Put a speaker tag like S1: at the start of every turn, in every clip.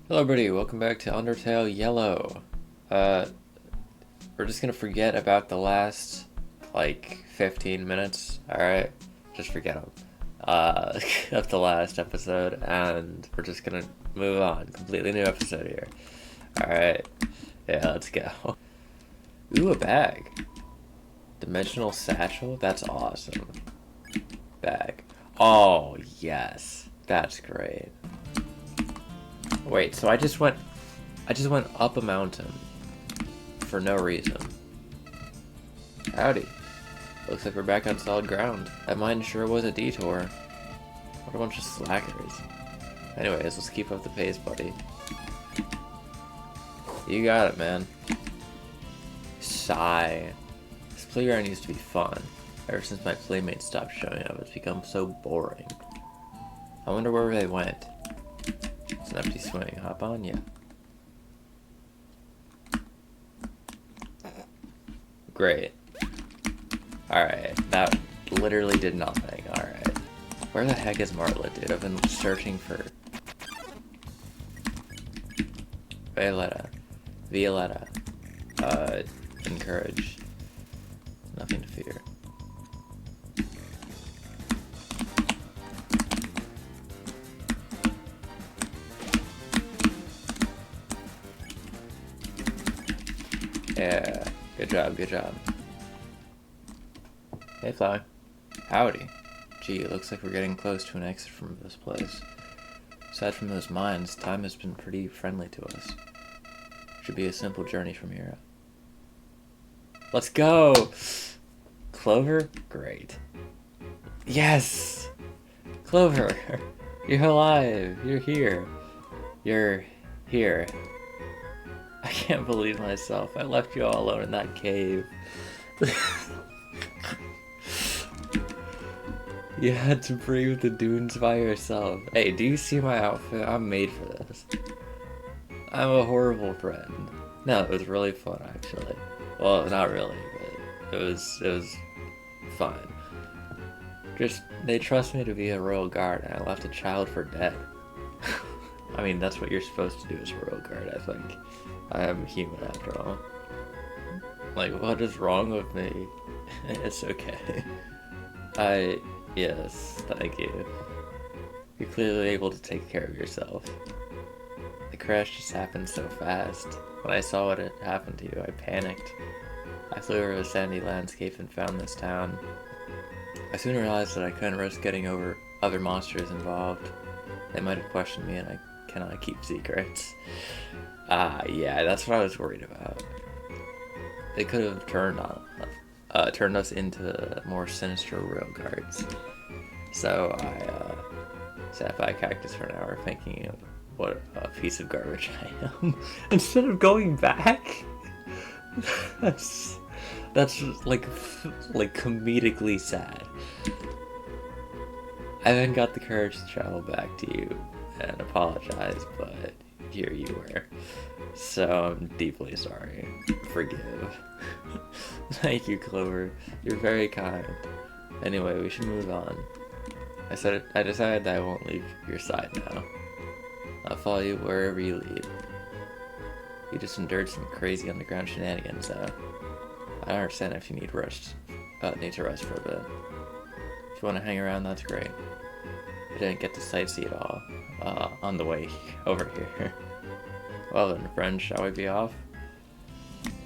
S1: Hello everybody, welcome back to Undertale Yellow. Uh, we're just gonna forget about the last, 15 minutes, alright? Just forget them. Of the last episode, and we're just gonna move on. Completely new episode here. Alright, yeah, let's go. Ooh, a bag. Dimensional satchel? That's awesome. Bag. Oh, yes. That's great. Wait, so I just went up a mountain for no reason. Howdy. Looks like we're back on solid ground. That mine sure was a detour. What a bunch of slackers. Anyways, let's keep up the pace, buddy. You got it, man. Sigh. This playground used to be fun. Ever since my playmates stopped showing up, it's become so boring. I wonder where they went. It's an empty swing. Hop on? Yeah. Great. Alright, that literally did nothing. Alright. Where the heck is Martlet, dude? I've been searching for... Violetta. Encourage. Nothing to fear. Yeah, good job, good job. Hey, Fly. Howdy. Gee, it looks like we're getting close to an exit from this place. Aside from those mines, time has been pretty friendly to us. Should be a simple journey from here. Let's go! Clover? Great. Yes! Clover! You're alive! You're here! You're here. I can't believe myself. I left you all alone in that cave. You had to brave the dunes by yourself. Hey, do you see my outfit? I'm made for this. I'm a horrible friend. No, it was really fun, actually. Well, not really, but it was fun. Just, they trust me to be a royal guard, and I left a child for dead. I mean, that's what you're supposed to do as a royal guard, I think. I am human after all. Like, what is wrong with me? It's okay. Yes, thank you. You're clearly able to take care of yourself. The crash just happened so fast. When I saw what had happened to you, I panicked. I flew over the sandy landscape and found this town. I soon realized that I couldn't risk getting over other monsters involved. They might have questioned me, and I cannot keep secrets. Yeah, that's what I was worried about. They could have turned us into more sinister rail guards. So I sat by a cactus for an hour thinking of what a piece of garbage I am. Instead of going back, that's like comedically sad. I then got the courage to travel back to you and apologize, but here you were. So I'm deeply sorry. Forgive. Thank you, Clover. You're very kind. Anyway, we should move on. I decided that I won't leave your side now. I'll follow you wherever you lead. You just endured some crazy underground shenanigans, though. I don't understand if you need to rest for a bit. If you want to hang around, that's great. I didn't get to sightsee at all on the way over here. Well then, friends, shall we be off?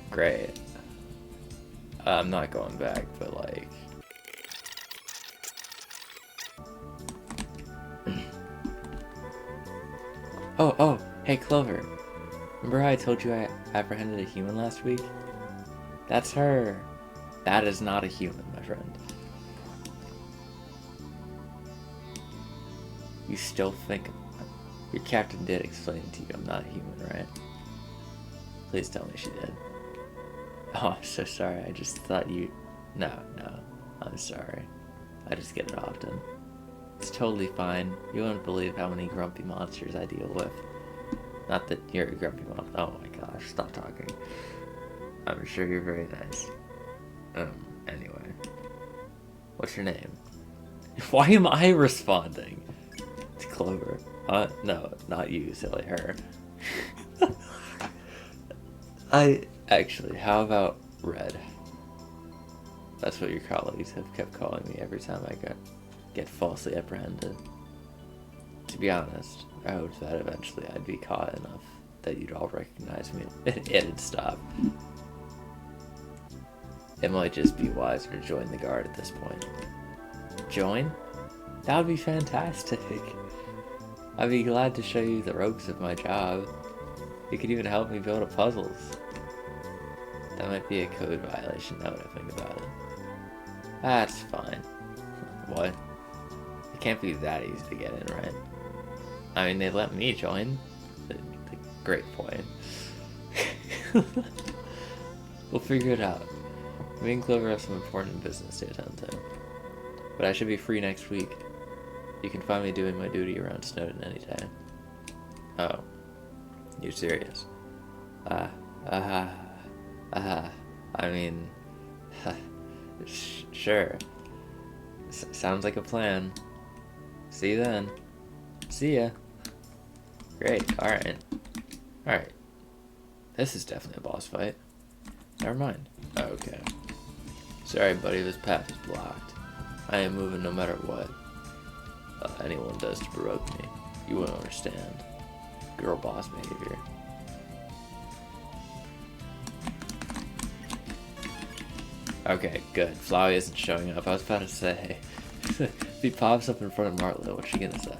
S1: Great. I'm not going back, but like... Oh, hey Clover. Remember how I told you I apprehended a human last week? That's her. That is not a human, my friend. You still think... Your captain did explain to you I'm not a human, right? Please tell me she did. Oh, I'm so sorry. I just thought you... No. I'm sorry. I just get it often. It's totally fine. You wouldn't believe how many grumpy monsters I deal with. Not that you're a grumpy monster. Oh my gosh, stop talking. I'm sure you're very nice. Anyway. What's your name? Why am I responding? It's Clover. No, not you, silly, her. Actually, how about red? That's what your colleagues have kept calling me every time I get falsely apprehended. To be honest, I hoped that eventually I'd be caught enough that you'd all recognize me and it'd stop. It might just be wiser to join the guard at this point. Join? That would be fantastic. I'd be glad to show you the ropes of my job. You could even help me build puzzles. That might be a code violation now that I think about it. That's fine. What? It can't be that easy to get in, right? I mean, they let me join. Great point. We'll figure it out. Me and Clover have some important business to attend to. But I should be free next week. You can find me doing my duty around Snowden anytime. Oh. You're serious? I mean... sure. Sounds like a plan. See you then. See ya. Great, alright. Alright. This is definitely a boss fight. Never mind. Okay. Sorry, buddy, this path is blocked. I am moving no matter what anyone does to provoke me. You won't understand. Girl boss behavior. Okay, good. Flowey isn't showing up. I was about to say. If he pops up in front of Martlet, what's she gonna say?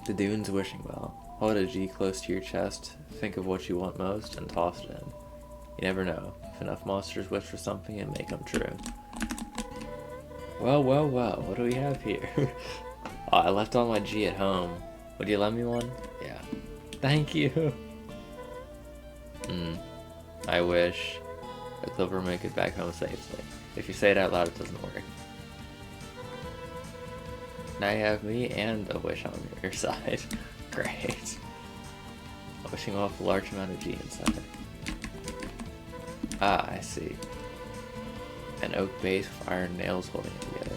S1: The Dune's wishing well. Hold a G close to your chest, think of what you want most, and toss it in. You never know. If enough monsters wish for something, it may come true. Well, well, well, what do we have here? Oh, I left all my G at home. Would you lend me one? Yeah. Thank you. I wish. But Clover will make it back home safely. If you say it out loud, it doesn't work. Now you have me and a wish on your side. Great. Wishing off a large amount of G inside. Ah, I see. An oak base with iron nails holding it together.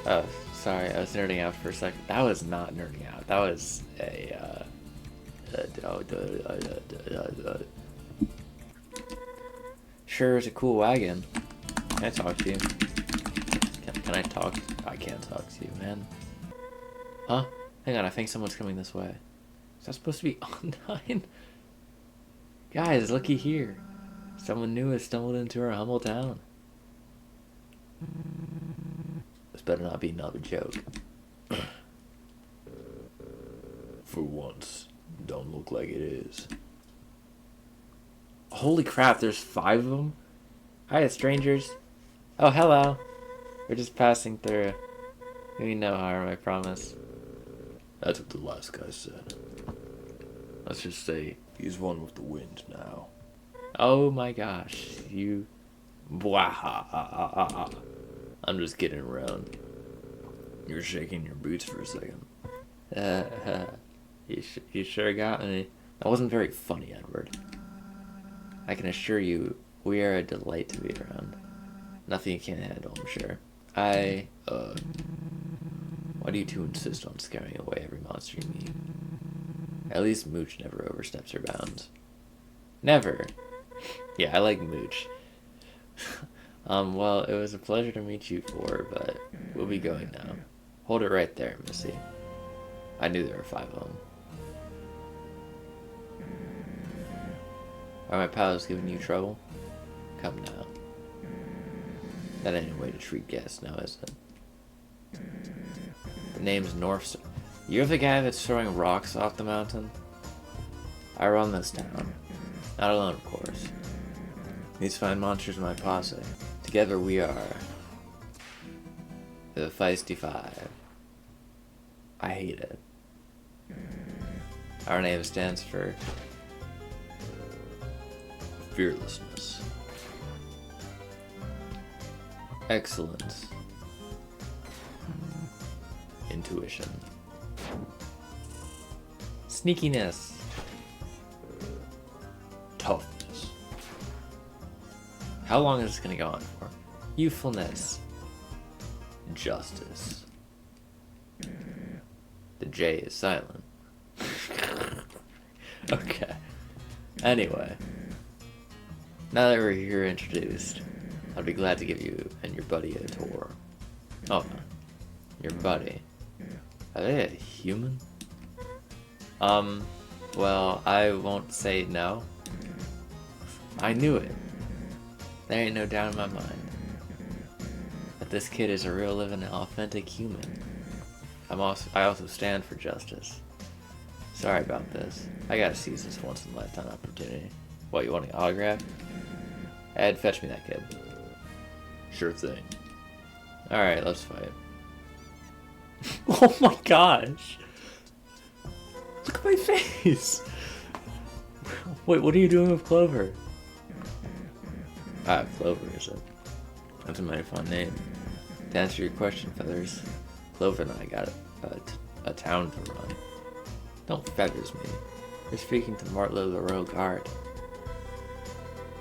S1: Oh, sorry, I was nerding out for a second. That was not nerding out. That was a, Sure is a cool wagon. Can I talk to you? Can I talk? I can't talk to you, man. Huh? Hang on, I think someone's coming this way. Is that supposed to be Undyne? Guys, looky here. Someone new has stumbled into our humble town. This better not be another joke. For once, don't look like it is. Holy crap, there's 5 of them? Hiya, strangers. Oh, hello. We're just passing through. We know harm, I promise. That's what the last guy said. Let's just say he's one with the wind now. Oh my gosh, you... Bwahahaha. I'm just kidding around. You're shaking your boots for a second. You sure got me. That wasn't very funny, Edward. I can assure you, we are a delight to be around. Nothing you can't handle, I'm sure. Why do you two insist on scaring away every monster you meet? At least Mooch never oversteps her bounds. Never! Yeah, I like Mooch. Well, it was a pleasure to meet you four, but we'll be going now. Hold it right there, Missy. I knew there were 5 of them. Are my pals giving you trouble? Come now. That ain't a way to treat guests now, is it? The name's Northstar. You're the guy that's throwing rocks off the mountain? I run this town. Not alone, of course. These fine monsters are my posse. Together we are... the Feisty Five. I hate it. Our name stands for... fearlessness. Excellence. Intuition. Sneakiness. Toughness. How long is this going to go on for? Youthfulness. Justice. The J is silent. Okay. Anyway, now that we're here introduced, I'd be glad to give you and your buddy a tour. Oh, your buddy. Are they a human? Well, I won't say no. I knew it. There ain't no doubt in my mind that this kid is a real living authentic human. I also stand for justice. Sorry about this. I gotta seize this once in a lifetime opportunity. What, you want an autograph? Ed, fetch me that kid. Sure thing. Alright, let's fight. Oh my gosh! Look at my face! Wait, what are you doing with Clover? Clover is it? That's a mighty fun name. To answer your question, Feathers, Clover and I got a town to run. Don't feathers me. You're speaking to Martlo the Royal Guard.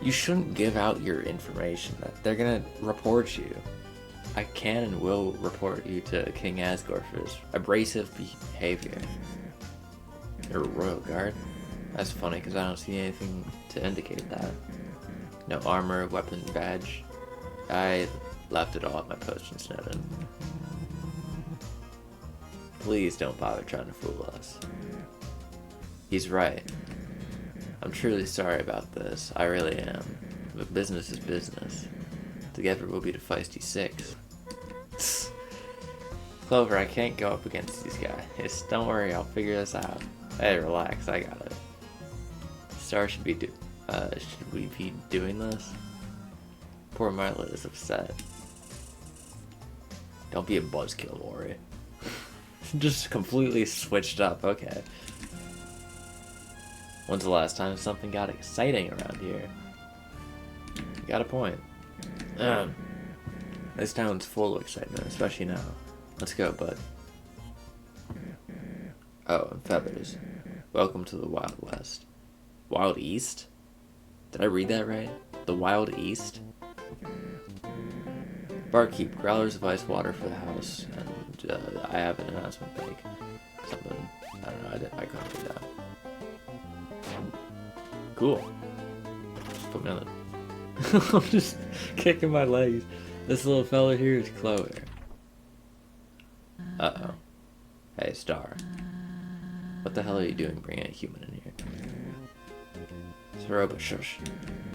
S1: You shouldn't give out your information. They're gonna report you. I can and will report you to King Asgore for his abrasive behavior. You're a Royal Guard? That's funny because I don't see anything to indicate that. No armor, weapon, badge. I left it all at my post in Snowden. Please don't bother trying to fool us. He's right. I'm truly sorry about this. I really am. But business is business. Together we'll be the feisty six. Clover, I can't go up against these guys. Don't worry, I'll figure this out. Hey, relax, I got it. Star should we be doing this? Poor Martlet is upset. Don't be a buzzkill, Lori. Just completely switched up, okay. When's the last time something got exciting around here? You got a point. This town's full of excitement, especially now. Let's go, bud. Oh, and Feathers. Welcome to the Wild West. Wild East? Did I read that right? The Wild East? Barkeep, growlers of ice water for the house, and I have an announcement to make. Something, I don't know, I couldn't do that. Cool. Just put me on the... I'm just kicking my legs. This little fella here is Clover. Uh-oh. Hey, Star. What the hell are you doing bringing a human in here? Saroba, shush.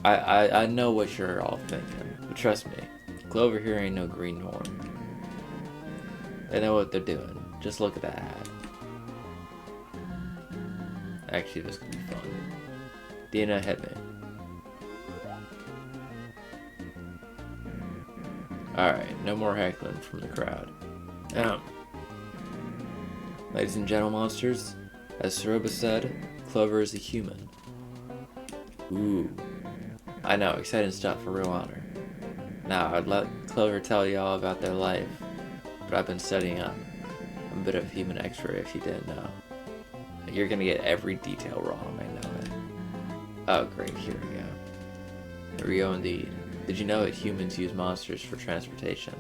S1: I know what you're all thinking, but trust me, Clover here ain't no greenhorn. They know what they're doing. Just look at that hat. Actually, this could be fun. Dina, hit me. Alright, no more heckling from the crowd. Ladies and gentle monsters, as Saroba said, Clover is a human. Ooh. I know, exciting stuff for real honor. Now, I'd let Clover tell you all about their life, but I've been studying up. I'm a bit of a human expert if you didn't know. You're gonna get every detail wrong, I know it. Oh great, here we go. Here we go indeed. Did you know that humans use monsters for transportation?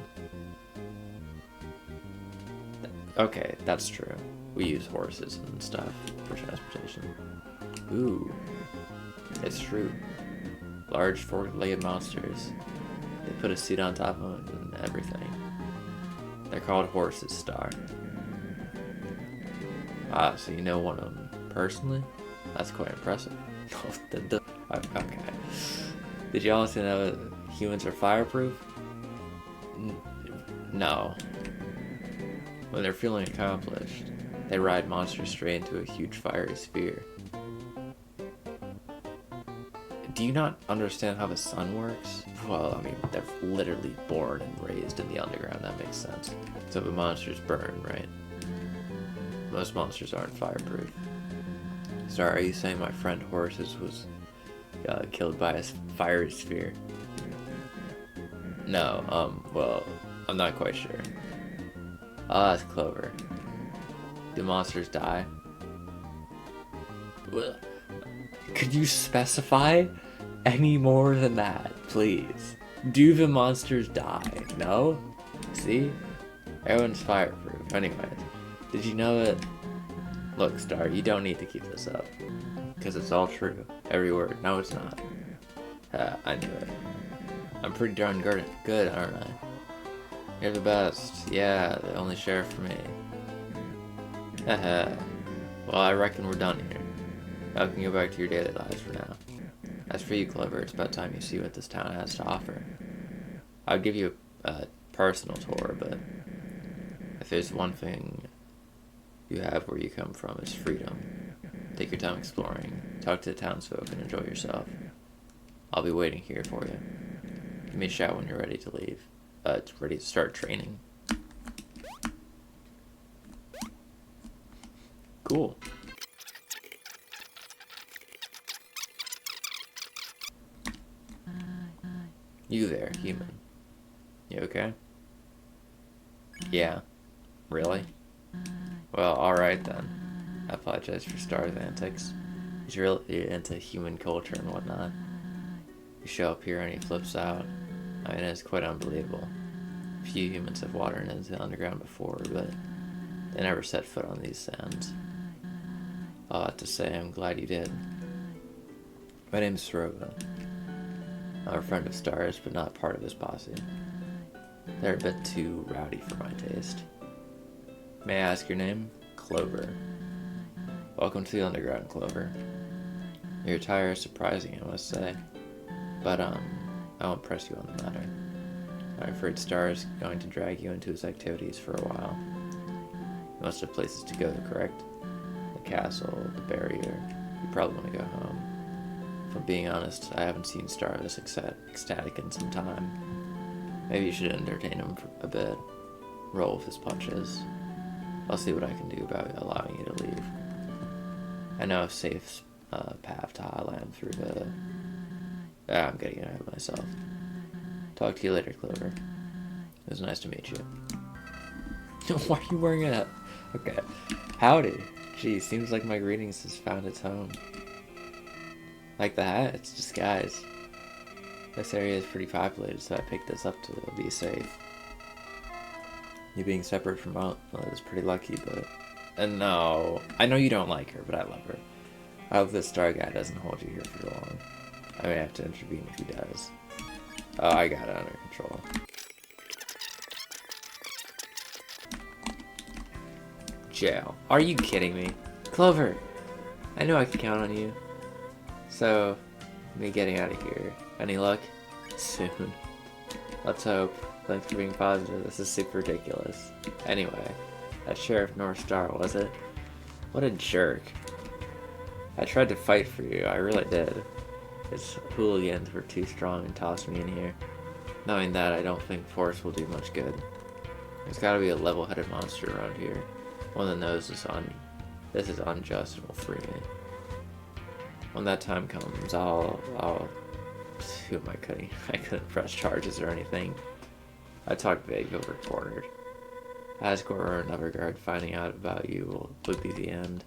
S1: Okay, that's true. We use horses and stuff for transportation. Ooh. It's true. Large four-legged monsters. They put a seat on top of them and everything. They're called horses, Star. Ah, so you know one of them personally? That's quite impressive. Okay. Did you also know that humans are fireproof? No. When they're feeling accomplished, they ride monsters straight into a huge fiery sphere. Do you not understand how the sun works? Well, I mean, they're literally born and raised in the underground, that makes sense. So the monsters burn, right? Most monsters aren't fireproof. So are you saying my friend Horses was killed by a fiery sphere? No, well, I'm not quite sure. Oh, that's Clover. Do monsters die? Could you specify any more than that, please? Do the monsters die? No? See? Everyone's fireproof. Anyways, did you know that... Look, Star, you don't need to keep this up. Because it's all true. Every word. No, it's not. I knew it. I'm pretty darn good, aren't I? You're the best. Yeah, the only sheriff for me. Haha. Well, I reckon we're done here. Now you can go back to your daily lives for now. As for you, Clover, it's about time you see what this town has to offer. I'd give you a personal tour, but if there's one thing you have where you come from, it's freedom. Take your time exploring, talk to the townsfolk, and enjoy yourself. I'll be waiting here for you. Give me a shout when you're ready to leave. It's ready to start training. Cool. You there, human. You okay? Yeah. Really? Well, alright then. I apologize for Star's antics. He's really into human culture and whatnot. You show up here and he flips out. I mean, it's quite unbelievable. Few humans have wandered into the underground before, but they never set foot on these sands. All that to say, I'm glad you did. My name's Soroga. I'm a friend of Star's, but not part of his posse. They're a bit too rowdy for my taste. May I ask your name? Clover. Welcome to the underground, Clover. Your attire is surprising, I must say. But, I won't press you on the matter. I'm afraid Star is going to drag you into his activities for a while. You must have places to go, correct? The castle, the barrier. You probably want to go home. If I'm being honest, I haven't seen Star this ecstatic in some time. Maybe you should entertain him for a bit. Roll with his punches. I'll see what I can do about allowing you to leave. I know a safe path to Highland through the... I'm getting ahead of myself. Talk to you later, Clover. It was nice to meet you. Why are you wearing a... Okay. Howdy. Gee, seems like my greetings has found its home. Like the hat? It's disguise. This area is pretty populated, so I picked this up to be safe. You being separate from Mount is pretty lucky, but... And no, I know you don't like her, but I love her. I hope this Star guy doesn't hold you here for long. I may have to intervene if he does. Oh, I got it under control. Jail. Are you kidding me? Clover! I knew I could count on you. So, me getting out of here. Any luck? Soon. Let's hope. Thanks for being positive. This is super ridiculous. Anyway, that Sheriff North Star, was it? What a jerk. I tried to fight for you, I really did. His hooligans were too strong and tossed me in here. Knowing that, I don't think force will do much good. There's gotta be a level-headed monster around here. One that knows this is unjust and will free me. When that time comes, I'll... Who am I kidding? I couldn't press charges or anything. I talked vague over cornered. Asgore or another guard finding out about you would be the end.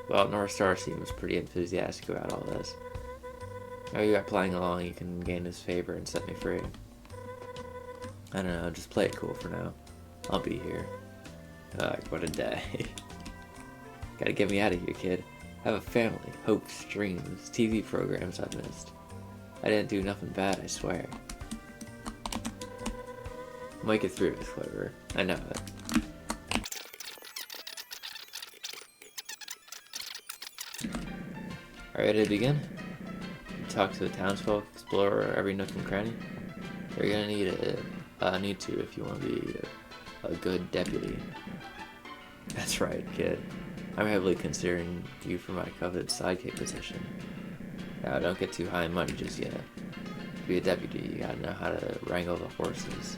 S1: Well, North Star seems pretty enthusiastic about all this. Maybe by playing along you can gain his favor and set me free. I don't know, just play it cool for now. I'll be here. What a day. Gotta get me out of here, kid. I have a family, hopes, dreams, TV programs I've missed. I didn't do nothing bad, I swear. I'll make it through this, Clover. I know it. Ready to begin? Talk to the townsfolk, explore every nook and cranny. You're gonna need to if you want to be a good deputy. That's right, kid. I'm heavily considering you for my coveted sidekick position. Now, don't get too high in money just yet. To be a deputy, you gotta know how to wrangle the horses.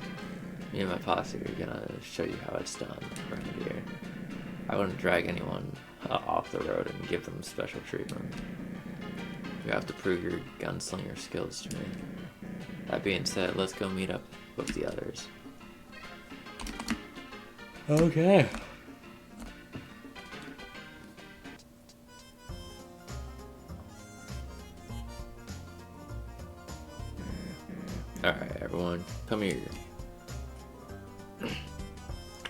S1: Me and my posse are gonna show you how it's done around here. I wouldn't drag anyone off the road and give them special treatment. You have to prove your gunslinger skills to me. That being said, let's go meet up with the others. Okay. Alright, everyone, come here.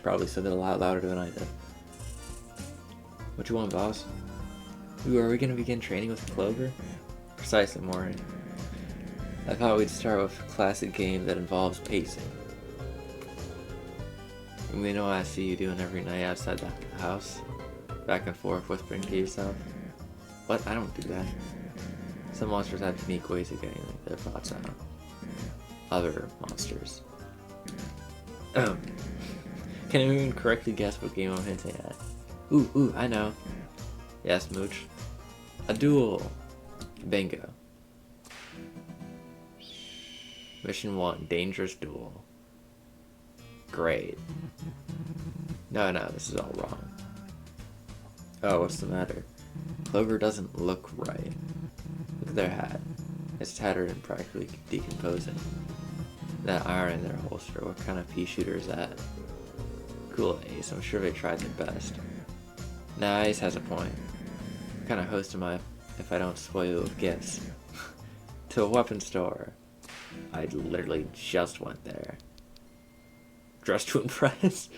S1: Probably said it a lot louder than I did. What you want, boss? Ooh, are we gonna begin training with Clover? Precisely, Maury. I thought we'd start with a classic game that involves pacing. You know what I see you doing every night outside the house? Back and forth, whispering to yourself. What? I don't do that. Some monsters have unique ways of getting their thoughts out. Other monsters. Can I even correctly guess what game I'm hinting at? Ooh, I know. Yes, Mooch. A duel. Bingo. Mission 1, Dangerous Duel. Great. No, this is all wrong. Oh, what's the matter? Clover doesn't look right. Look at their hat. It's tattered and practically decomposing. That iron in their holster, what kind of pea shooter is that? Cool, Ace, I'm sure they tried their best. Nah, Ace has a point. What kind of host am I if I don't spoil you with gifts? To a weapon store. I literally just went there. Dressed to impress?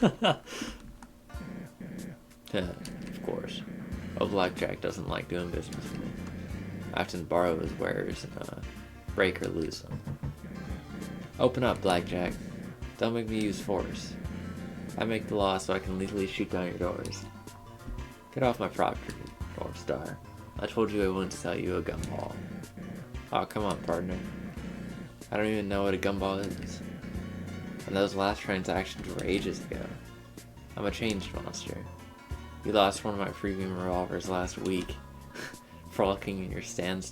S1: Yeah, of course. Oh, Blackjack doesn't like doing business with me. I often borrow his wares and break or lose them. Open up, Blackjack. Don't make me use force. I make the law so I can legally shoot down your doors. Get off my property, North Star. I told you I wouldn't sell you a gumball. Oh, come on, partner. I don't even know what a gumball is. And those last transactions were ages ago. I'm a changed monster. You lost one of my premium revolvers last week. Frolicking in your storm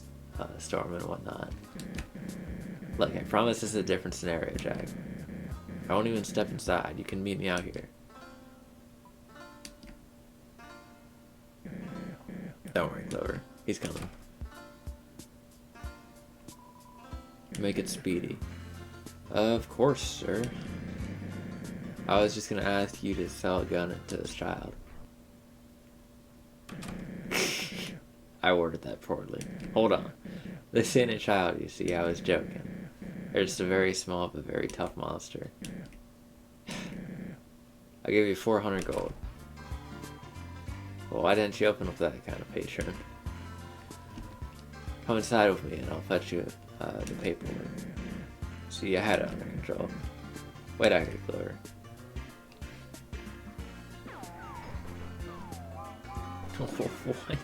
S1: and whatnot. Look, I promise this is a different scenario, Jack. I won't even step inside. You can meet me out here. Don't worry, Clover. He's coming. Make it speedy. Of course, sir. I was just gonna ask you to sell a gun to this child. I worded that poorly. Hold on. This ain't a child, you see. I was joking. They're just a very small but very tough monster. I'll give you 400 gold. Well, why didn't you open up that kind of patron? Come inside with me and I'll fetch you the paperwork. See, I had it under control. Wait out here, Clover. What?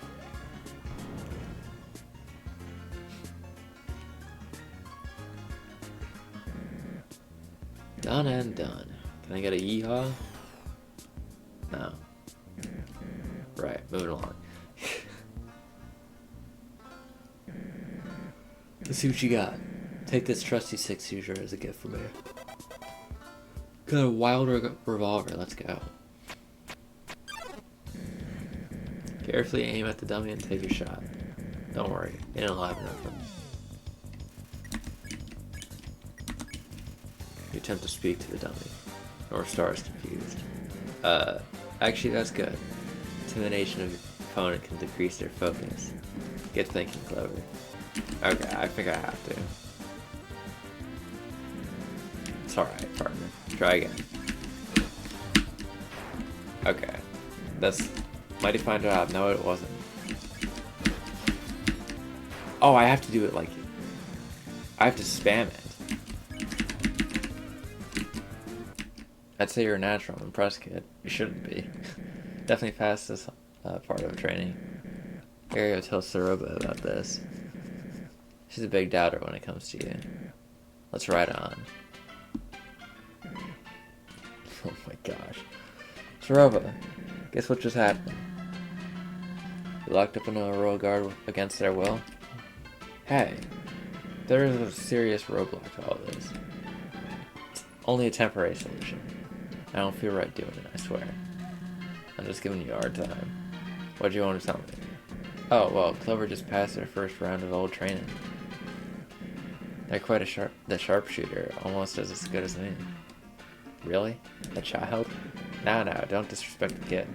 S1: Done and done. Can I get a yeehaw? No. Right, moving along. Let's see what you got. Take this trusty 6-shooter as a gift from me. Got a wild revolver, let's go. Carefully aim at the dummy and take your shot. Don't worry, it ain't alive enough for me. You attempt to speak to the dummy. North Star is confused. Actually that's good. Intimidation of your opponent can decrease their focus. Get thinking, Clover. Okay, I think I have to. It's alright, partner. Try again. Okay. That's mighty fine job. No, it wasn't. Oh, I have to do it like... I have to spam it. I'd say you're a natural. I'm impressed, kid. You shouldn't be. Definitely passed this part of training. Ario tells Saroba about this. She's a big doubter when it comes to you. Let's ride on. Oh my gosh. Saroba, guess what just happened? You locked up in a royal guard against their will? Hey, there is a serious roadblock to all this. It's only a temporary solution. I don't feel right doing it, I swear. I'm just giving you a hard time. What do you want to tell me? Oh, well, Clover just passed their first round of old training. They're quite the sharpshooter, almost as good as me. Really? A child? No, don't disrespect the kid.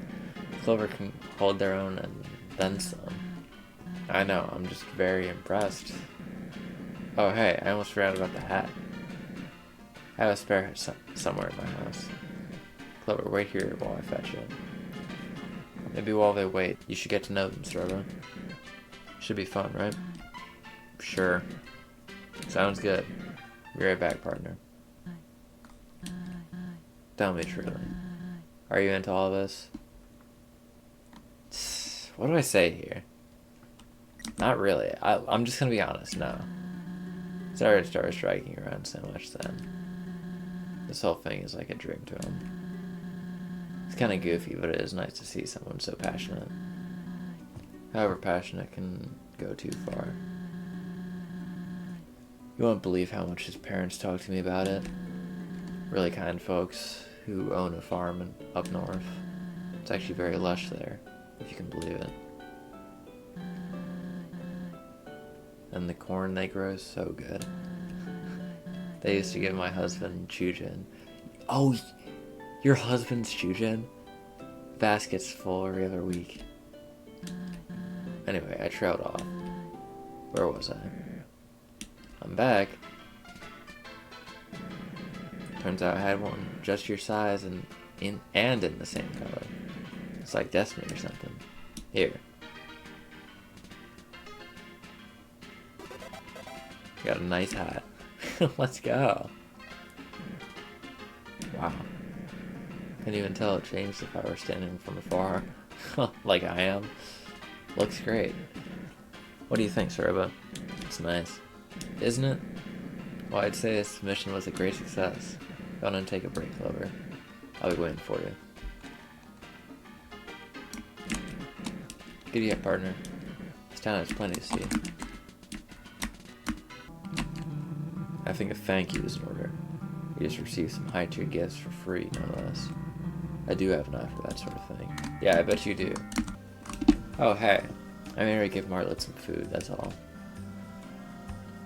S1: Clover can hold their own and then some. I know, I'm just very impressed. Oh hey, I almost forgot about the hat. I have a spare somewhere in my house. Clover, wait here while I fetch it. Maybe while they wait, you should get to know them, Sorba. Should be fun, right? Sure. Sounds good. Be right back, partner. Tell me truly. Are you into all this? What do I say here? Not really. I'm just gonna be honest, no. Sorry to start striking around so much then. This whole thing is like a dream to him. It's kinda goofy, but it is nice to see someone so passionate. However, passionate can go too far. You won't believe how much his parents talk to me about it. Really kind folks who own a farm up north. It's actually very lush there, if you can believe it. And the corn they grow is so good. They used to give my husband chujin. Oh, your husband's chujin? Baskets full every other week. Anyway, I trailed off. Where was I? I'm back. Turns out I had one just your size and in the same color. It's like Destiny or something. Here. Got a nice hat. Let's go. Wow. Couldn't even tell it changed if I were standing from afar. Like I am. Looks great. What do you think, Sorba? It's nice. Isn't it? Well, I'd say this mission was a great success. Go on and take a break, Clover. I'll be waiting for you. Giddy up, partner. This town has plenty to see. I think a thank you is in order. You just received some high-tier gifts for free, no less. I do have an eye for that sort of thing. Yeah, I bet you do. Oh, hey. I'm here to give Martlet some food, that's all.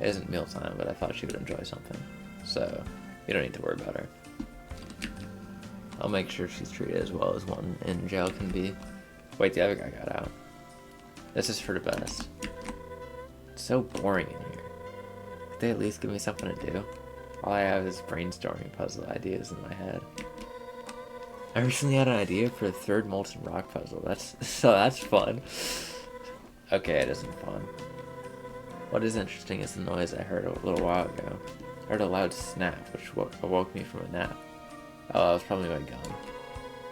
S1: It isn't mealtime, but I thought she would enjoy something. So, you don't need to worry about her. I'll make sure she's treated as well as one in jail can be. Wait, the other guy got out. This is for the best. It's so boring in here. Could they at least give me something to do? All I have is brainstorming puzzle ideas in my head. I recently had an idea for a third molten rock puzzle. That's fun. Okay, it isn't fun. What is interesting is the noise I heard a little while ago. I heard a loud snap, which awoke me from a nap. Oh, that was probably my gun.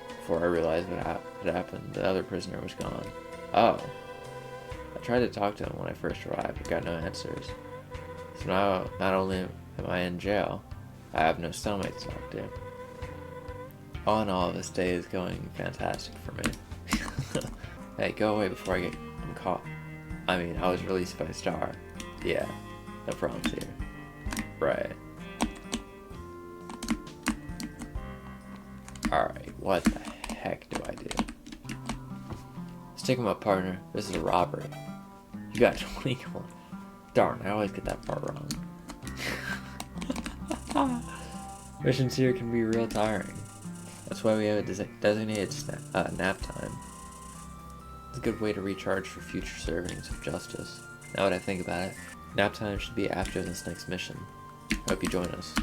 S1: Before I realized what had happened, the other prisoner was gone. Oh. I tried to talk to him when I first arrived, but got no answers. So now, not only am I in jail, I have no cellmate to talk to. All in all, this day is going fantastic for me. Hey, go away before I'm caught. I mean, I was released by Star. Yeah, no problems here. Right. Alright, what the heck do I do? Stick him up, partner. This is a robbery. You got 21. Darn, I always get that part wrong. Missions here can be real tiring. That's why we have a designated nap time. It's a good way to recharge for future servings of justice. Now that I think about it, nap time should be after this next mission. Hope you join us.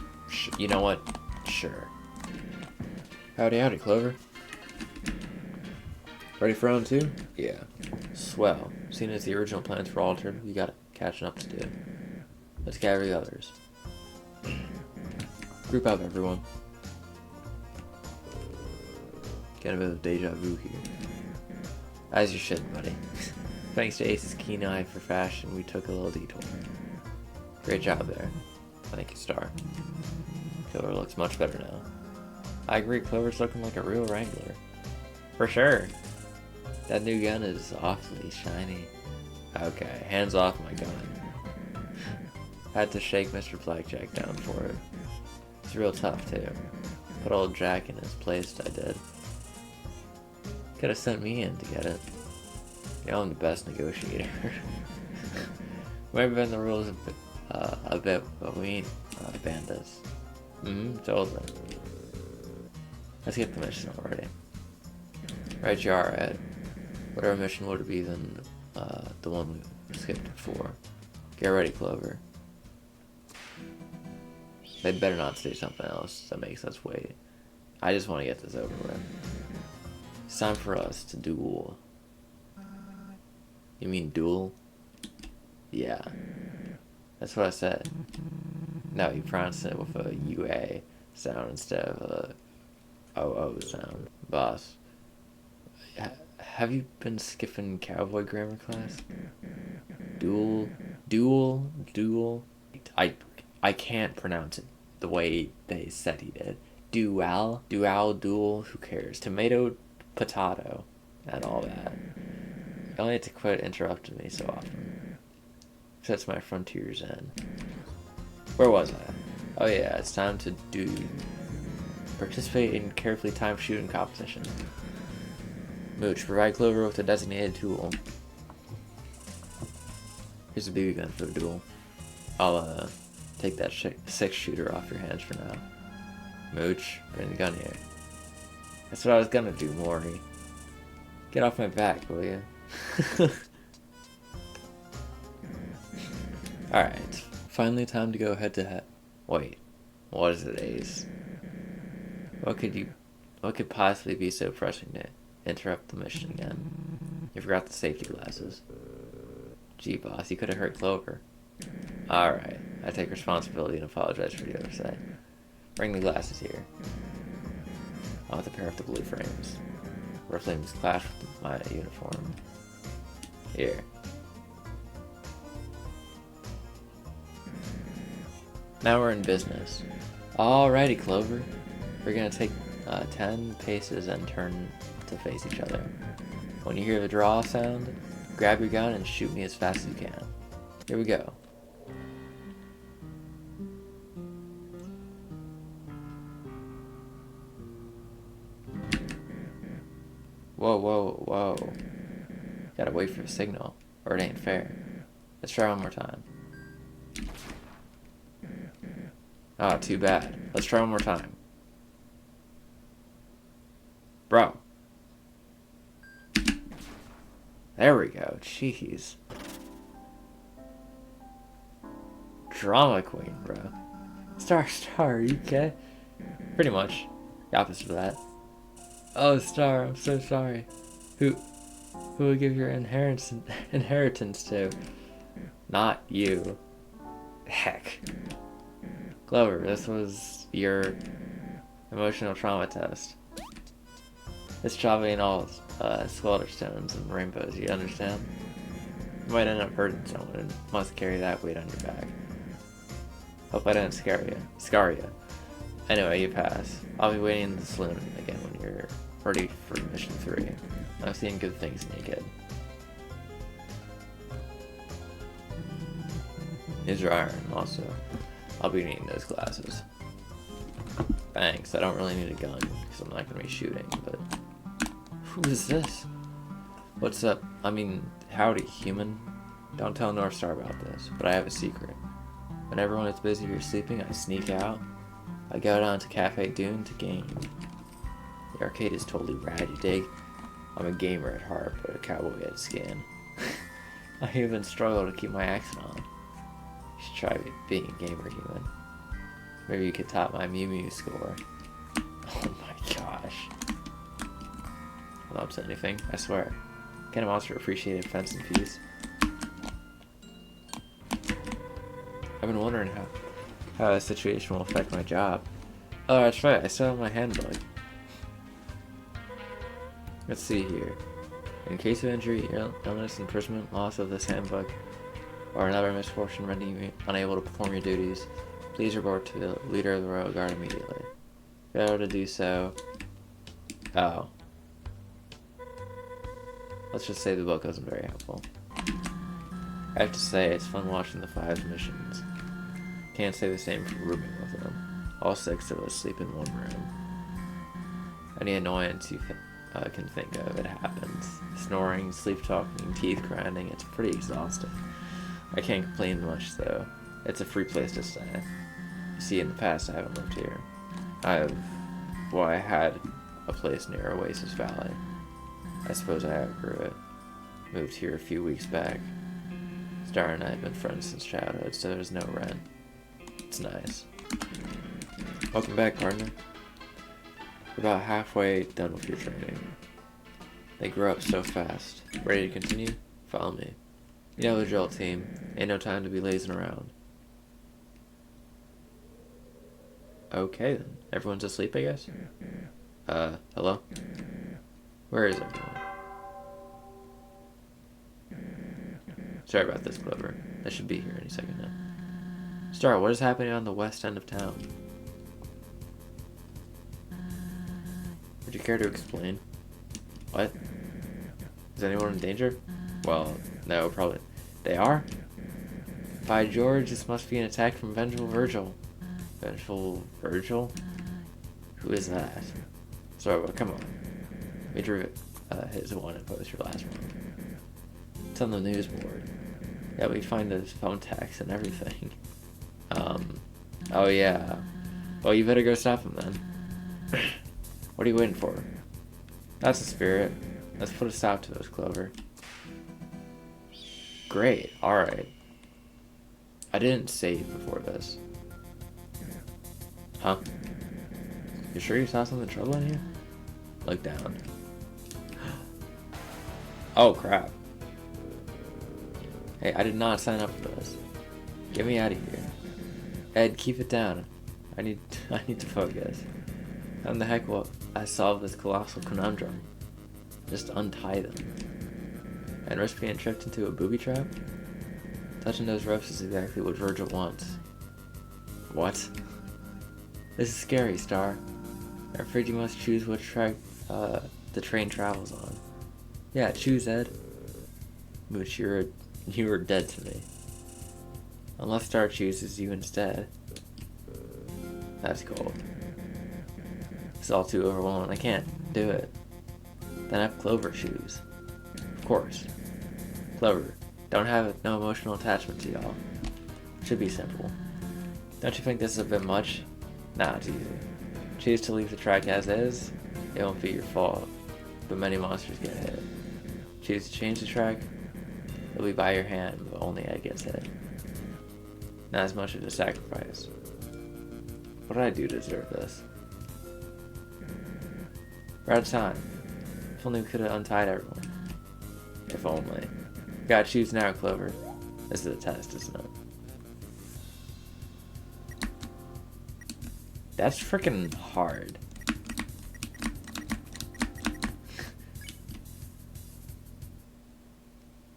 S1: You know what? Sure. Howdy, howdy, Clover. Ready for round 2? Yeah. Swell. Seeing as the original plans were altered, we got catching up to do. Let's gather the others. Group up, everyone. Get a bit of deja vu here. As you should, buddy. Thanks to Ace's keen eye for fashion, we took a little detour. Great job there. Thank you, Star. Clover looks much better now. I agree, Clover's looking like a real Wrangler. For sure. That new gun is awfully shiny. Okay, hands off my gun. Had to shake Mr. Blackjack down for it. It's real tough, too. Put old Jack in his place, I did. Could have sent me in to get it. You know, I'm the best negotiator. Might have been the rules a bit, but we ain't bandits. Totally. Let's get the mission already. Right you are, Ed. Whatever mission would it be than the one we skipped before. Get ready, Clover. They better not say something else that makes us wait. I just want to get this over with. It's time for us to duel. You mean duel? Yeah. That's what I said. No, you pronounced it with a UA sound instead of a OO sound. Boss. Have you been skipping cowboy grammar class? Duel. I can't pronounce it the way they said he did. Dual, duel, who cares? Tomato, potato, and all that. You only have to quit interrupting me so often. Sets my frontiers in. Where was I? Oh yeah, it's time to participate in carefully timed shooting competition. Mooch, provide Clover with a designated tool. Here's a BB gun for the duel. I'll take that 6-shooter off your hands for now. Mooch, bring the gun here. That's what I was gonna do, Maury. Get off my back, will you? Alright, finally time to go head to head. Wait, what is it, Ace? What could possibly be so pressing to interrupt the mission again? You forgot the safety glasses. Gee, boss, you could have hurt Clover. Alright, I take responsibility and apologize for the oversight. Bring the glasses here. I want the pair of the blue frames. Where flames clash with my uniform. Here. Now we're in business. Alrighty, Clover. We're gonna take 10 paces and turn to face each other. When you hear the draw sound, grab your gun and shoot me as fast as you can. Here we go. Whoa. Gotta wait for a signal, or it ain't fair. Let's try one more time. Ah, too bad. Let's try one more time. Bro. There we go. Jeez. Drama queen, bro. Star, are you okay? Pretty much. The opposite of that. Oh, Star, I'm so sorry. Who will give your inheritance to? Not you. Heck. Clover, this was your emotional trauma test. This job ain't all swelter stones and rainbows, you understand? You might end up hurting someone and must carry that weight on your back. Hope I didn't scar you. Anyway, you pass. I'll be waiting in the saloon again when you're ready for mission 3. I've seen good things in you, kid. These are iron, also. I'll be needing those glasses. Thanks, I don't really need a gun, because I'm not going to be shooting, but... Who is this? What's up? I mean, howdy, human. Don't tell North Star about this, but I have a secret. When everyone is busy or sleeping, I sneak out. I go down to Cafe Dune to game. The arcade is totally rad, you dig? I'm a gamer at heart, but a cowboy at skin. I even struggle to keep my accent on. You should try being a gamer, human. Maybe you could top my Mew Mew score. Oh my gosh. I'm not up to anything, I swear. Can a monster appreciate offense and peace? I've been wondering how this situation will affect my job. Oh, that's right, I still have my handbook. Let's see here. In case of injury, illness, imprisonment, loss of this handbook, or another misfortune rendering you unable to perform your duties, please report to the leader of the Royal Guard immediately. Failure to do so... Oh. Let's just say the book wasn't very helpful. I have to say, it's fun watching the 5's missions. Can't say the same for rooming with them. All 6 of us sleep in one room. Any annoyance you can think of, it happens. Snoring, sleep talking, teeth grinding, it's pretty exhausting. I can't complain much though. It's a free place to stay. You see, in the past I haven't lived here. I had a place near Oasis Valley. I suppose I outgrew it. Moved here a few weeks back. Star and I have been friends since childhood, so there's no rent. It's nice. Welcome back, partner. We're about halfway done with your training. They grow up so fast. Ready to continue? Follow me. You know the drill, team. Ain't no time to be lazing around. Okay then. Everyone's asleep, I guess? Hello? Where is everyone? Sorry about this, Clover. I should be here any second now. Star, what is happening on the west end of town? Would you care to explain? What? Is anyone in danger? Well, no, probably. They are? By George, this must be an attack from Vengeful Virgil. Vengeful Virgil? Who is that? Sorry, well, come on. We drew his wanted poster last month. It's on the news board. Yeah, we find his phone tags and everything. Oh yeah. Well, you better go stop him then. What are you waiting for? That's the spirit. Let's put a stop to this, Clover. Great, alright. I didn't save before this. Huh? You sure you saw something troubling here? Look down. Oh crap. Hey, I did not sign up for this. Get me out of here. Ed, keep it down. I need to focus. How in the heck will I solve this colossal conundrum? Just untie them. And risk being tricked into a booby trap? Touching those ropes is exactly what Virgil wants. What? This is scary, Star. I'm afraid you must choose which track the train travels on. Yeah, choose, Ed. But you were dead to me. Unless Star chooses you instead. That's cold. It's all too overwhelming. I can't do it. Then have Clover choose. Of course. Clover, don't have no emotional attachment to y'all. Should be simple. Don't you think this is a bit much? Nah, it's easy. Choose to leave the track as is. It won't be your fault, but many monsters get hit. Choose to change the track. It'll be by your hand, but only Ed gets hit. Not as much of a sacrifice. What did I do to deserve this? We're out of time. If only we could have untied everyone. If only. You gotta choose now, Clover. This is a test, isn't it? That's freaking hard.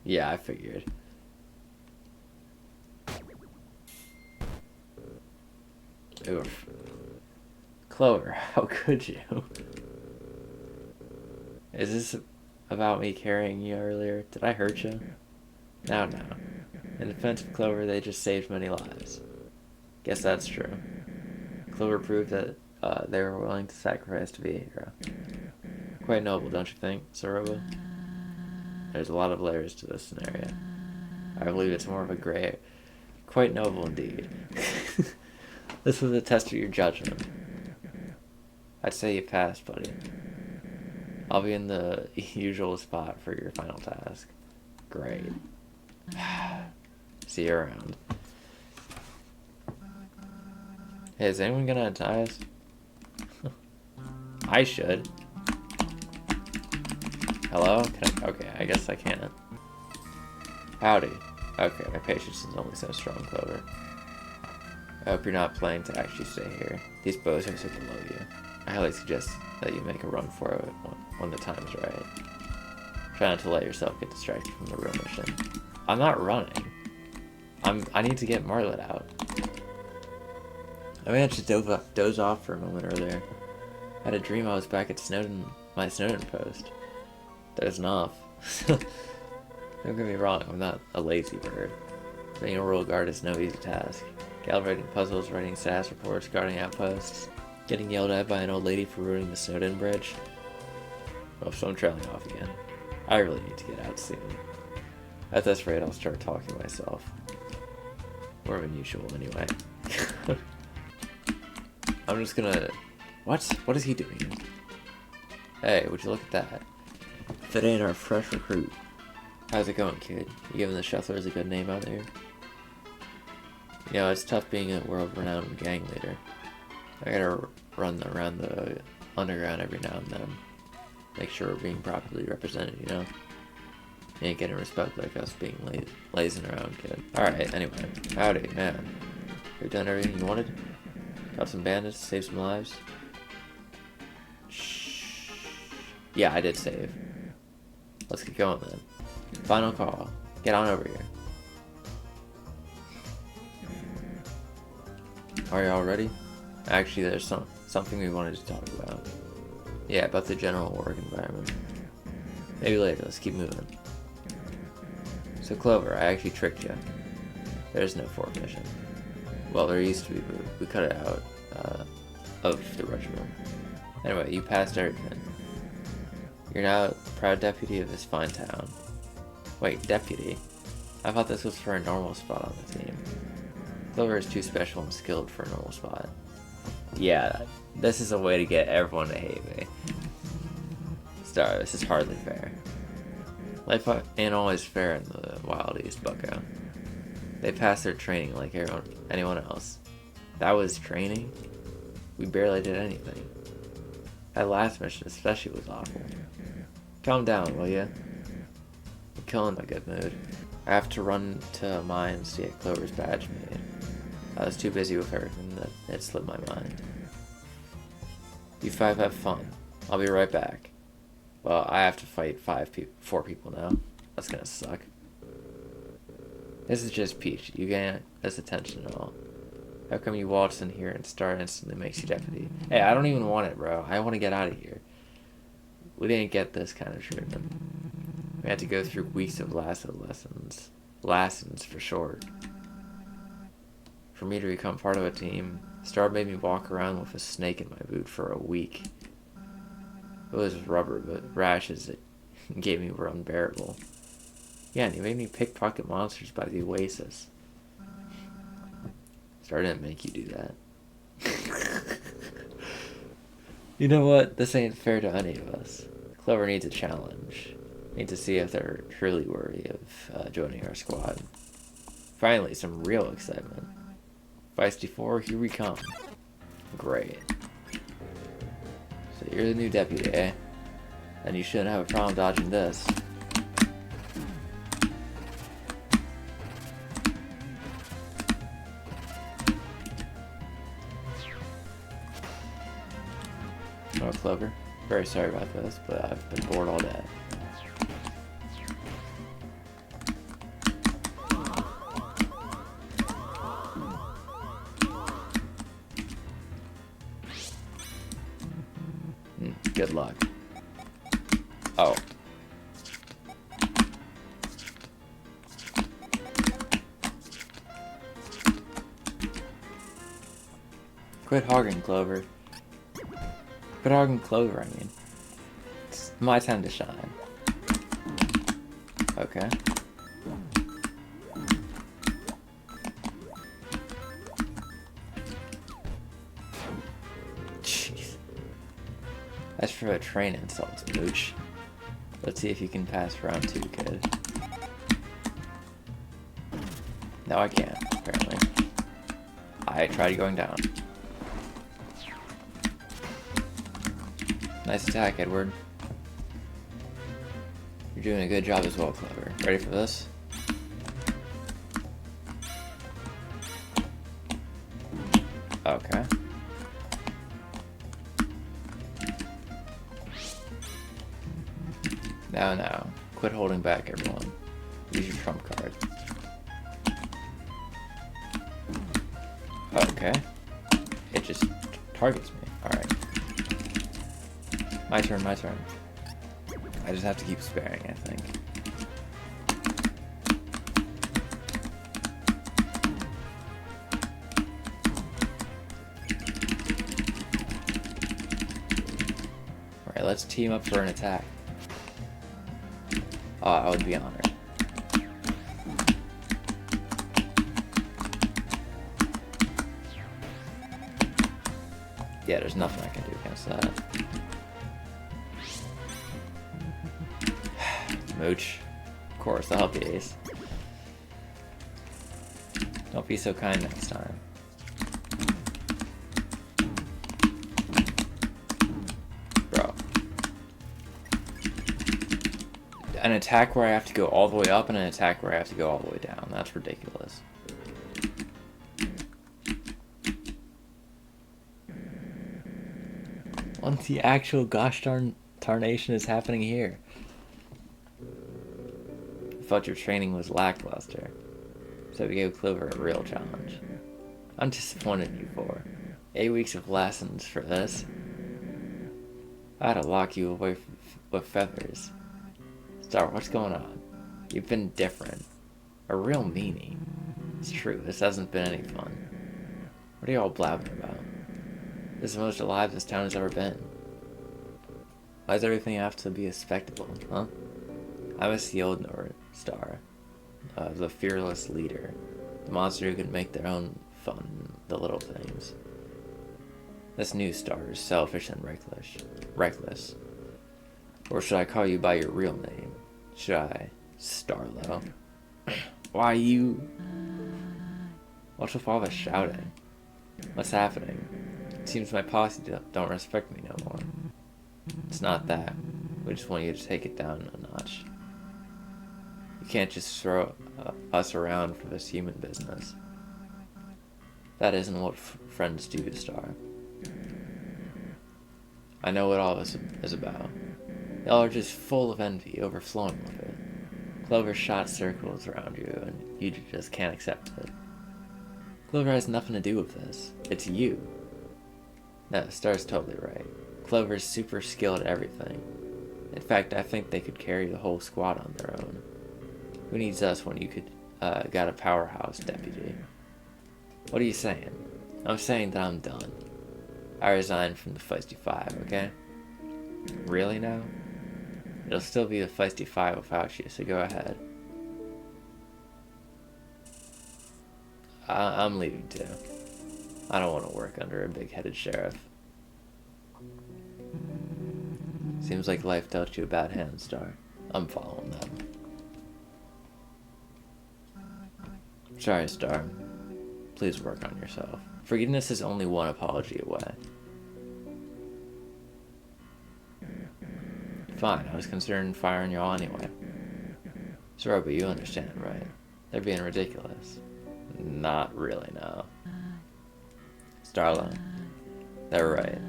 S1: Yeah, I figured. Oof. Clover, how could you? Is this about me carrying you earlier? Did I hurt you? No. In defense of Clover, they just saved many lives. Guess that's true. Clover proved that they were willing to sacrifice to be a hero. Quite noble, don't you think, Soroba? There's a lot of layers to this scenario. I believe it's more of a gray. Quite noble indeed. This was a test of your judgment. I'd say you passed, buddy. I'll be in the usual spot for your final task. Great. See you around. Hey, is anyone gonna untie us? I should. Hello? Okay, I guess I can't. Howdy. Okay, my patience is only so strong, Clover. I hope you're not planning to actually stay here. These bozos are below you. I highly suggest that you make a run for it when the time's right. Try not to let yourself get distracted from the real mission. I'm not running. I need to get Marlet out. I mean, I just doze off for a moment earlier. I had a dream I was back at my Snowden post. Dozing off. Don't get me wrong, I'm not a lazy bird. Being a rural guard is no easy task. Calibrating puzzles, writing status reports, guarding outposts, getting yelled at by an old lady for ruining the Snowden bridge. Oh, so I'm trailing off again. I really need to get out soon. At this rate, I'll start talking to myself. More than usual, anyway. I'm just gonna... What? What is he doing? Hey, would you look at that? If it ain't our fresh recruit. How's it going, kid? You giving the Shufflers a good name out there? You know, it's tough being a world-renowned gang leader. I gotta run around the underground every now and then. make sure we're being properly represented, you know? You ain't getting respect like us being lazing around, kid. Alright, anyway. Howdy, man. You've done everything you wanted? Got some bandits, saved some lives? Shh. Yeah, I did save. Let's get going then. Final call. Get on over here. Are you all ready? Actually, there's something we wanted to talk about. Yeah, about the general work environment. Maybe later, let's keep moving. So Clover, I actually tricked you. There's no fourth mission. Well, there used to be, but we cut it out of the rush room. Anyway, you passed everything. You're now the proud deputy of this fine town. Wait, deputy? I thought this was for a normal spot on the team. Clover is too special and skilled for a normal spot. Yeah, this is a way to get everyone to hate me. Star, this is hardly fair. Life ain't always fair in the Wild East, bucko. They passed their training like anyone else. That was training? We barely did anything. That last mission especially was awful. Calm down, will ya? I'm killing my good mood. I have to run to mines to get Clover's badge made. I was too busy with everything that it slipped my mind. You five have fun. I'll be right back. Well, I have to fight 4 people now. That's gonna suck. This is just Peach. You can't his attention at all. How come you waltz in here and Star instantly makes you deputy? Hey, I don't even want it, bro. I want to get out of here. We didn't get this kind of treatment. We had to go through weeks of lasso lessons. Lessons for short. For me to become part of a team, Star made me walk around with a snake in my boot for a week. It was rubber, but rashes it gave me were unbearable. Yeah, and he made me pickpocket monsters by the Oasis. Star didn't make you do that. You know what? This ain't fair to any of us. Clover needs a challenge. Need to see if they're truly worthy of joining our squad. Finally, some real excitement. Feisty 4, here we come. Great. So you're the new deputy, eh? Then you shouldn't have a problem dodging this. Oh, Clover. Very sorry about this, but I've been bored all day. Good luck. Oh. Quit hogging, Clover. Quit hogging Clover, I mean. It's my time to shine. Okay. Jeez. That's for a train insult, Mooch. Let's see if you can pass round 2, kid. No, I can't, apparently. I tried going down. Nice attack, Edward. You're doing a good job as well, Clover. Ready for this? Okay. Now. Quit holding back, everyone. Use your trump card. Okay. It just targets me. Alright. My turn. I just have to keep sparing, I think. Alright, let's team up for an attack. Oh, I would be honored. Yeah, there's nothing I can do against that. Mooch. Of course, I'll help you, Ace. Don't be so kind next time. Bro. An attack where I have to go all the way up and an attack where I have to go all the way down. That's ridiculous. What the actual gosh darn tarnation is happening here? I thought your training was lackluster, so we gave Clover a real challenge. I'm disappointed in you for 8 weeks of lessons for this. I had to lock you away with feathers. Star, what's going on? You've been different. A real meanie. It's true, this hasn't been any fun. What are you all blabbing about? This is the most alive this town has ever been. Why does everything have to be a spectacle, huh? I miss the old North Star. The fearless leader. The monster who can make their own fun, the little things. This new Star is selfish and reckless. Or should I call you by your real name? Should I? Starlo. Why you... What's with all the shouting? What's happening? It seems my posse don't respect me no more. It's not that. We just want you to take it down a notch. You can't just throw us around for this human business. That isn't what friends do, Star. I know what all this is about. Y'all are just full of envy, overflowing with it. Clover shot circles around you, and you just can't accept it. Clover has nothing to do with this. It's you. No, Star's totally right. Clover's super skilled at everything. In fact, I think they could carry the whole squad on their own. Who needs us when you could got a powerhouse deputy? What are you saying? I'm saying that I'm done. I resigned from the Feisty Five, okay? Really now? It'll still be the Feisty Five without you, so go ahead. I'm leaving too. I don't want to work under a big-headed sheriff. Seems like life dealt you a bad hand, Star. I'm following them. Sorry, Star. Please work on yourself. Forgiveness is only one apology away. Fine, I was considering firing y'all anyway. Sorry, but you understand, right? They're being ridiculous. Not really, no. Starlo, they're right.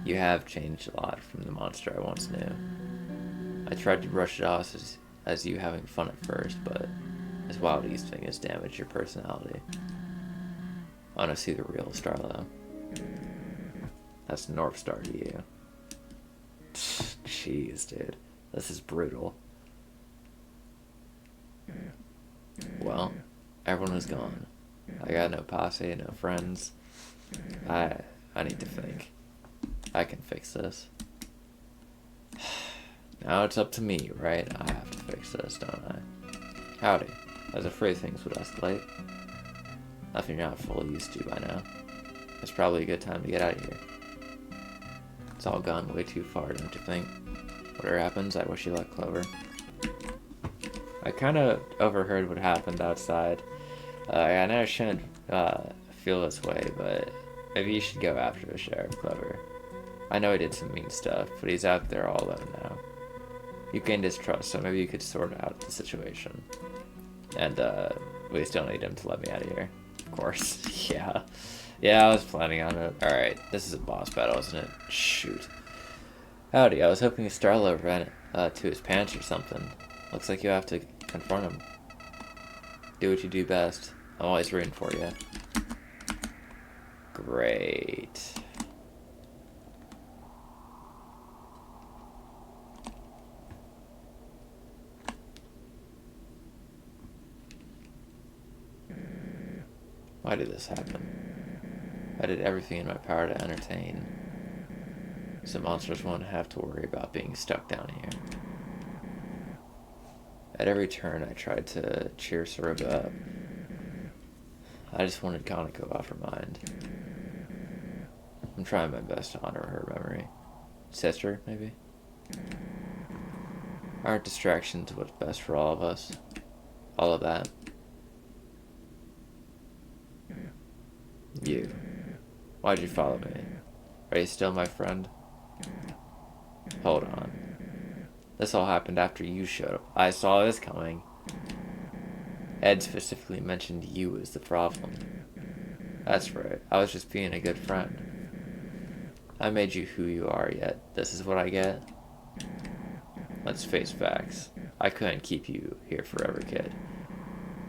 S1: You have changed a lot from the monster I once knew. I tried to brush it off as you having fun at first, but this Wild East thing has damaged your personality. I want to see the real Starlo. That's North Star to you. Jeez, dude. This is brutal. Well, everyone is gone. I got no posse, no friends. I need to think. I can fix this. Now it's up to me, right? I have to fix this, don't I? Howdy. I was afraid things would escalate. Nothing you're not fully used to by now. It's probably a good time to get out of here. It's all gone way too far, don't you think? Whatever happens, I wish you luck, Clover. I kind of overheard what happened outside. I know I shouldn't feel this way, but maybe you should go after the sheriff, Clover. I know he did some mean stuff, but he's out there all alone now. You gained his trust, so maybe you could sort out the situation. And we still need him to let me out of here. Of course. Yeah, I was planning on it. Alright, this is a boss battle, isn't it? Shoot. Howdy, I was hoping Starlo ran to his pants or something. Looks like you have to confront him. Do what you do best. I'm always rooting for you. Great. Why did this happen? I did everything in my power to entertain. So monsters won't have to worry about being stuck down here. At every turn, I tried to cheer Saruba up. I just wanted Kaneko off her mind. I'm trying my best to honor her memory. Sister, maybe? Aren't distractions what's best for all of us? All of that? You. Why'd you follow me? Are you still my friend? Hold on. This all happened after you showed up. I saw this coming. Ed specifically mentioned you as the problem. That's right. I was just being a good friend. I made you who you are, yet this is what I get? Let's face facts. I couldn't keep you here forever, kid.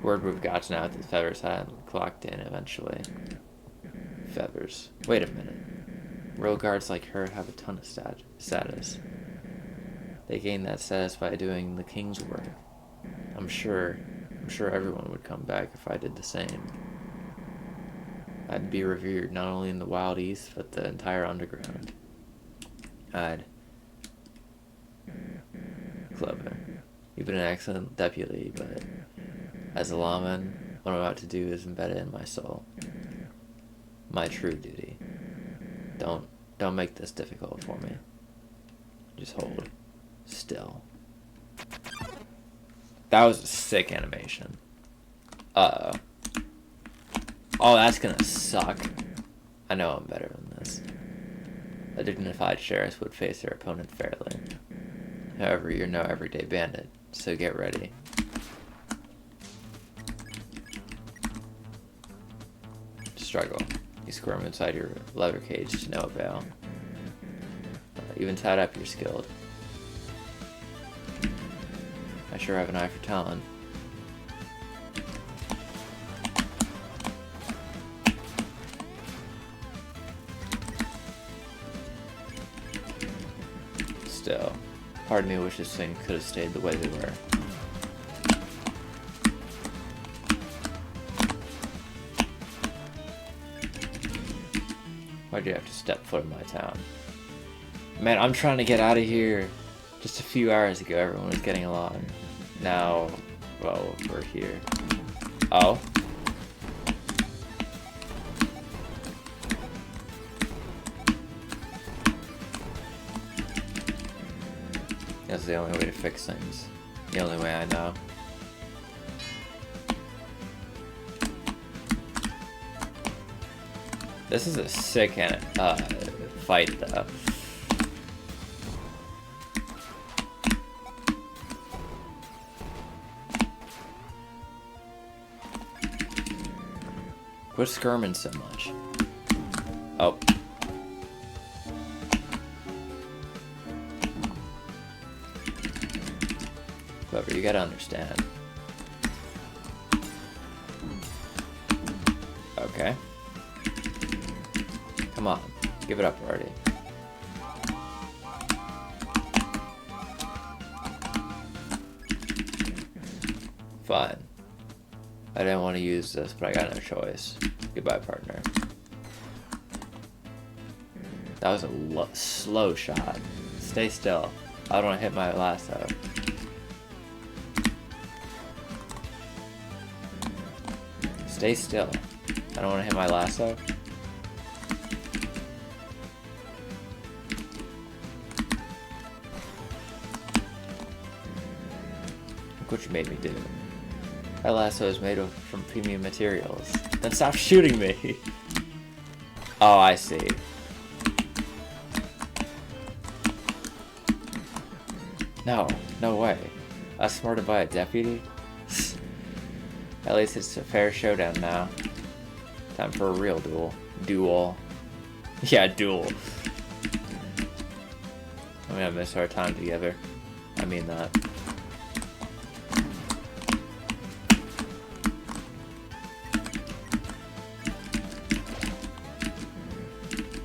S1: Word we've gotten out that Feathers had clocked in eventually. Feathers. Wait a minute. Real guards like her have a ton of status. They gain that status by doing the king's work. I'm sure everyone would come back if I did the same. I'd be revered not only in the Wild East, but the entire underground. Clever. You've been an excellent deputy, but as a lawman, what I'm about to do is embedded in my soul. My true duty. Don't make this difficult for me. Just hold still. That was a sick animation. Uh-oh. Oh, that's gonna suck. I know I'm better than this. A dignified sheriff would face their opponent fairly. However, you're no everyday bandit, so get ready. Struggle. You squirm inside your leather cage to no avail. Even tied up, you're skilled. I sure have an eye for talent. Still, part of me wishes things could have stayed the way they were. Why'd you have to step foot in my town? Man, I'm trying to get out of here. Just a few hours ago, everyone was getting along. Now, well, we're here. Oh? That's the only way to fix things. The only way I know. This is a sick fight, though. Quit skirming so much. Oh. Clever, you gotta understand. Okay. Come on, give it up already. Fine. I didn't want to use this, but I got no choice. Goodbye, partner. That was a slow shot. Stay still. I don't want to hit my lasso. Stay still. I don't want to hit my lasso. Look what you made me do. That lasso is made from premium materials. Then stop shooting me! Oh, I see. No way. Outsmarted by a deputy? At least it's a fair showdown now. Time for a real duel. Duel. Yeah, duel. I'm gonna miss our time together. I mean that.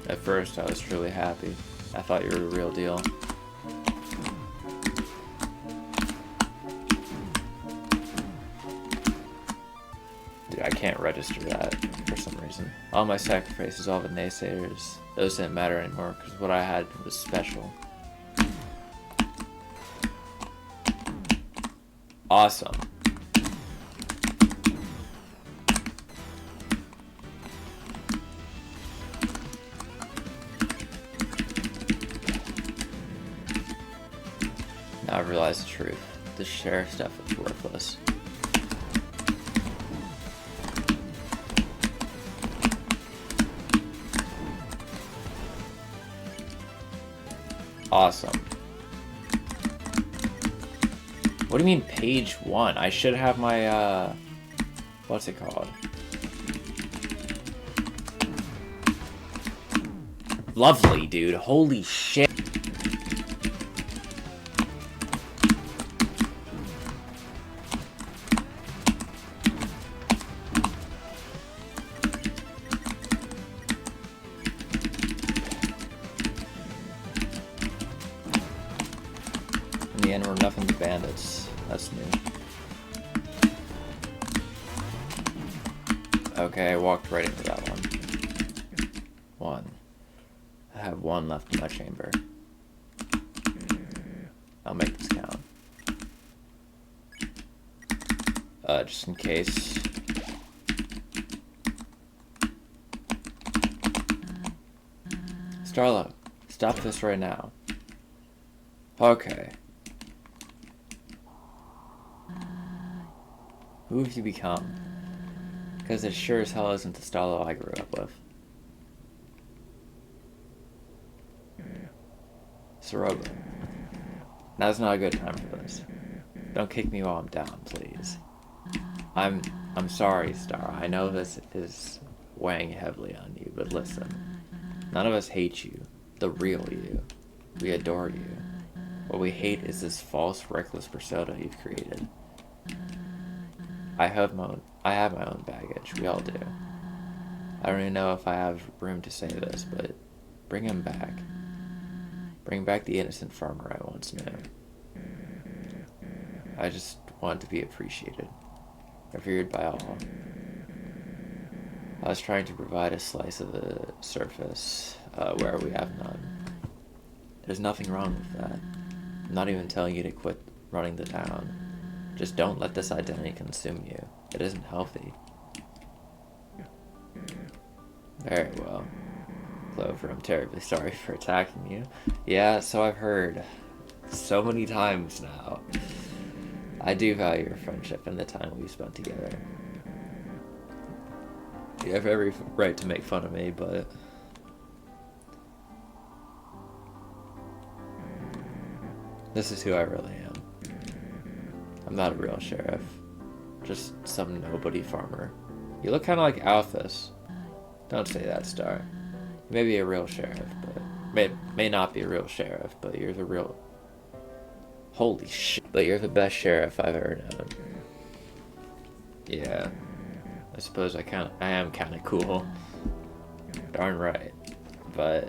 S1: At first, I was truly happy. I thought you were the real deal. Dude, I can't register that for some reason. All my sacrifices, all the naysayers, those didn't matter anymore because what I had was special. Awesome. Now I realize the truth. This sheriff stuff is worthless. Awesome. What do you mean page 1? I should have my, what's it called? Lovely, dude. Holy shit. In the end, we're nothing but bandits. That's new. Okay, I walked right into that one. One. I have one left in my chamber. I'll make this count. Just in case. Starla, stop this right now. Okay. Who have you become? Because it sure as hell isn't the Starla I grew up with. Soroba. Now's not a good time for this. Don't kick me while I'm down, please. I'm sorry, Star. I know this is weighing heavily on you, but listen. None of us hate you. The real you. We adore you. What we hate is this false, reckless persona you've created. I have my own baggage. We all do. I don't even know if I have room to say this, but bring him back. Bring back the innocent farmer I once knew. I just want to be appreciated. Revered by all. I was trying to provide a slice of the surface where we have none. There's nothing wrong with that. I'm not even telling you to quit running the town. Just don't let this identity consume you. It isn't healthy. Very well. Clover, I'm terribly sorry for attacking you. Yeah, so I've heard. So many times now. I do value your friendship and the time we've spent together. You have every right to make fun of me, but... this is who I really am. I'm not a real sheriff. Just some nobody farmer. You look kind of like Alphys. Don't say that, Star. You may be a real sheriff, but... may not be a real sheriff, but you're the real... holy shit. But you're the best sheriff I've ever known. Yeah. I suppose I am kind of cool. Darn right. But...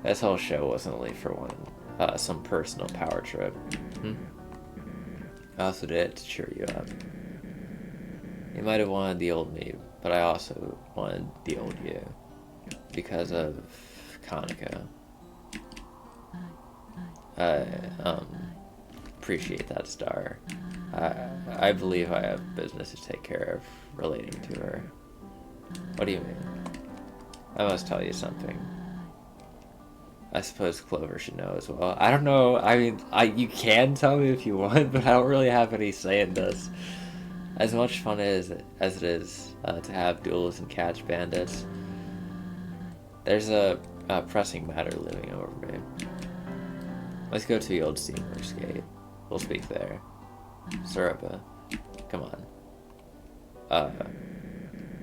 S1: this whole show wasn't only for some personal power trip. I also did it to cheer you up. You might have wanted the old me, but I also wanted the old you. Because of Kaneko. I appreciate that, Star. I believe I have business to take care of relating to her. What do you mean? I must tell you something. I suppose Clover should know as well. I don't know, I mean, you can tell me if you want, but I don't really have any say in this. As much fun as it is to have duels and catch bandits, there's a pressing matter looming over me. Let's go to the old steamers gate. We'll speak there. Soroba, come on.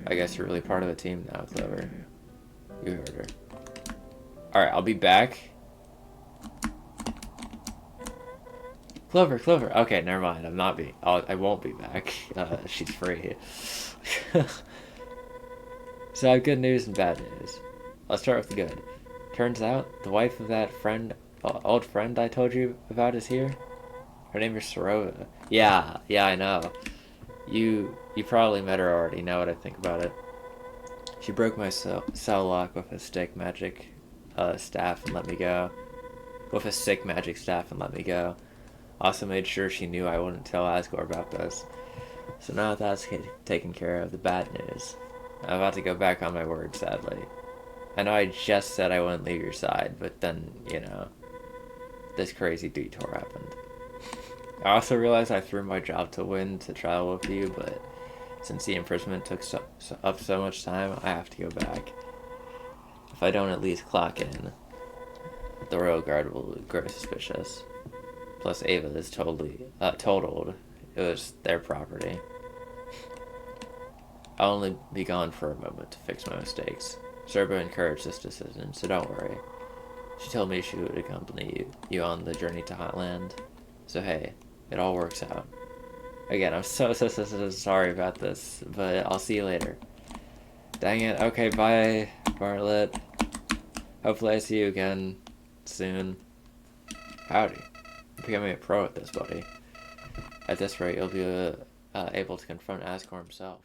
S1: I guess you're really part of the team now, Clover. You heard her. Alright, I'll be back. Clover. Okay, never mind. I won't be back. She's free. So I have good news and bad news. Let's start with the good. Turns out, the wife of that old friend I told you about is here. Her name is Soroba. Yeah, I know. You probably met her already, now what I think about it. She broke my cell lock with a stick magic staff and let me go. With a sick magic staff and let me go. Also made sure she knew I wouldn't tell Asgore about this. So now that's taken care of, the bad news. I'm about to go back on my word, sadly. I know I just said I wouldn't leave your side, but then, you know, this crazy detour happened. I also realized I threw my job to win to travel with you, but since the imprisonment took up so much time, I have to go back. If I don't at least clock in, the Royal Guard will grow suspicious. Plus, Ava is totally totaled. It was their property. I'll only be gone for a moment to fix my mistakes. Serba encouraged this decision, so don't worry. She told me she would accompany you on the journey to Hotland. So hey, it all works out. Again, I'm so sorry about this, but I'll see you later. Dang it. Okay, bye, Bartlett. Hopefully I see you again soon. Howdy. You're becoming a pro at this, buddy. At this rate, you'll be able to confront Asgore himself.